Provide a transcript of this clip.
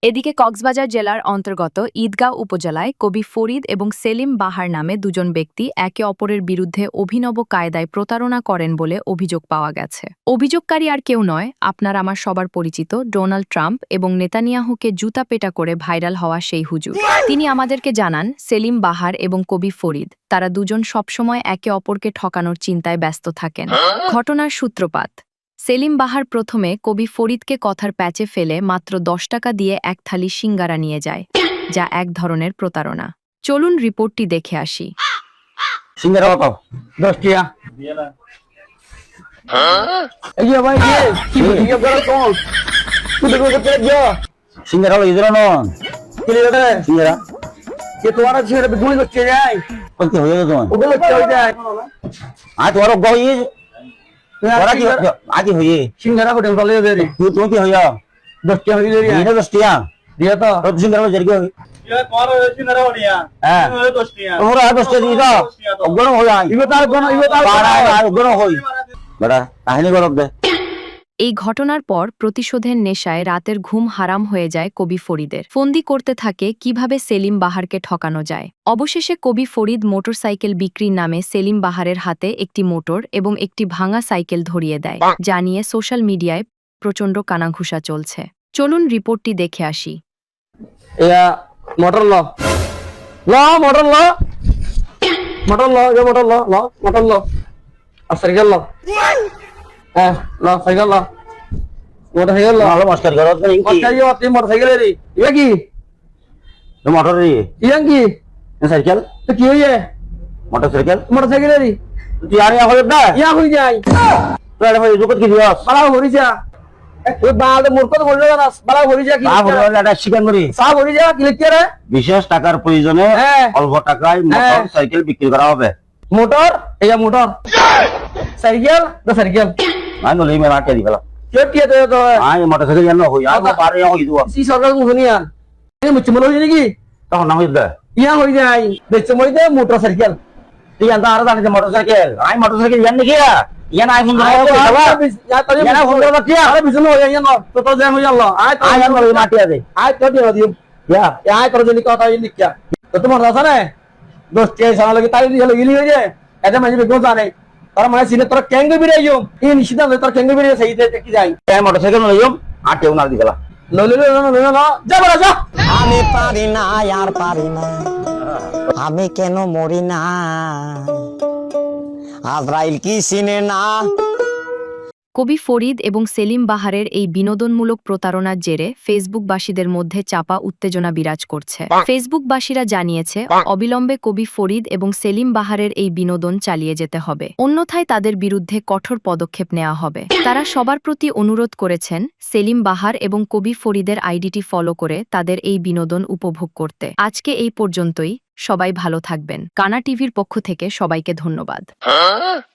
এদিকে কক্সবাজার জেলার অন্তর্গত ঈদগাঁও উপজেলায় কবি ফরিদ এবং সেলিম বাহার নামে দুজন ব্যক্তি একে অপরের বিরুদ্ধে অভিনব কায়দায় প্রতারণা করেন বলে অভিযোগ পাওয়া গেছে। অভিযোগকারী আর কেউ নয়, আপনার আমার সবার পরিচিত ডোনাল্ড ট্রাম্প এবং নেতানিয়াহুকে জুতা পেটা করে ভাইরাল হওয়া সেই হুজুর। তিনি আমাদেরকে জানান, সেলিম বাহার এবং কবি ফরিদ তারা দুজন সবসময় একে অপরকে ঠকানোর চিন্তায় ব্যস্ত থাকেন। ঘটনার সূত্রপাত: সেলিম বাহার প্রথমে কবি ফরিদকে কথার প্যাচে ফেলে মাত্র ১০ টাকা দিয়ে এক থালি সিঙ্গারা নিয়ে যায়, যা এক ধরনের প্রতারণা। চলুন রিপোর্টটি দেখে আসি। সিঙ্গারা পাও 10 টিয়া এই যে ভাই কি ভিডিও করো কোন তুই দেখো তে যা সিঙ্গারা হলো ইদরা নন কি রে সিঙ্গারা কে তোমার ছেড়ে গুলি করতে যায় কত হয়ে গেল তোমার ওগুলো চলে যায় আজ তোর গই তোরা কি আজ হয়ে সিঙ্গারা কোটে চলে যাবে তুই তুমি কি হইয়া 10 টিয়া হই রে এটা 10 টিয়া দিয়া তো তোর সিঙ্গারা জেরগে হই ये कौन है सिंगरा होनिया हां ये दोस्तियां ओरा दोस्ती दी तो गणो हो जाए इबो तार गणो गणो होई बड़ा কাহিনী গরব দে। এই ঘটনার পর প্রতিশোধের নেশায় রাতের ঘুম হারাম হয়ে যায় কবি ফরিদের। ফন্দি করতে থাকে কিভাবে সেলিম বাহারকে ঠকানো যায়। অবশেষে কবি ফরিদ মোটরসাইকেল বিক্রির নামে সেলিম বাহারের হাতে একটি মোটর এবং একটি ভাঙা সাইকেল ধরিয়ে দেয়, যা নিয়ে সোশ্যাল মিডিয়ায় প্রচণ্ড কানাঘুষা চলছে। চলুন রিপোর্টটি দেখে আসি। या मोटर लो मोटर लो ये मोटर लो और साइकिल लो लो साइकिल लो मोटरसाइकिल लो मस्कर करो तो नहीं मस्कर ये होती मोटरसाइकिल रे ये की तो मोटर रे ये की साइकिल तो की हुई है मोटरसाइकिल रे तू यार यहां हो ना यहां हो जाए तो अरे भाई रुकत की दिवस बड़ा हो रही जा ওই বালতে মূর্খ তো বললো না বালা ভরি যা কি বালা ভরি এটা শিকার করি সব ভরি যা কি লিখতে রে বিশেষ টাকার প্রয়োজনে অল্প টাকায় মোটর সাইকেল বিক্রি করা হবে মোটর এই মোটর সাইকেল তো সাইকেল না নলি মে মাকে দিলা কেটিয়া তো আই মোটর সাইকেল জানো হই আর পারে হই দুয়া সি সরকার মুহনিয়া এই মুচ্ছ মনে হই নাকি তখন না হইদা ইয়া হই যাই দেখছ মইদে মোটর সাইকেল তুই আন্দা আর জানি motor cycle I motor cycle জানি কি ইয়ানা আইফোন ইয়ানা ফোন করবা কি আরে বিজন্য হই ইয়ানা তো তো জাম হই আল্লাহ আয় আয় আল্লাহ মাটিয়া দে আয় তো দিও দিও ইয়া আয় তোর জন্য কথা ইনি কি তো তোমার রাসা না দোস্ত এই সালা লাগি তাই দিয়ে গিলি হই যে এটা মানে বেগো জানে তোর মানে সিনে তোর কেঙ্গে বিরাইও এই নিশিদা তোর কেঙ্গে বিরাই সেই দেখি যাই এই মোটরসাইকেল লইও আটেও না দিলা লো যা বড় যা আমি পারি না আর পারি না আমি কেন মরি না আজরাইল কি চিনে না। কবি ফরিদ এবং সেলিম বাহারের এই বিনোদনমূলক প্রতারণার জেরে ফেসবুকবাসীদের মধ্যে চাপা উত্তেজনা বিরাজ করছে। ফেসবুকবাসীরা জানিয়েছে, অবিলম্বে কবি ফরিদ এবং সেলিম বাহারের এই বিনোদন চালিয়ে যেতে হবে, অন্যথায় তাদের বিরুদ্ধে কঠোর পদক্ষেপ নেওয়া হবে। তারা সবার প্রতি অনুরোধ করেছেন সেলিম বাহার এবং কবি ফরিদের আইডিটি ফলো করে তাদের এই বিনোদন উপভোগ করতে। আজকে এই পর্যন্তই, সবাই ভালো থাকবেন। কানা টিভির পক্ষ থেকে সবাইকে ধন্যবাদ।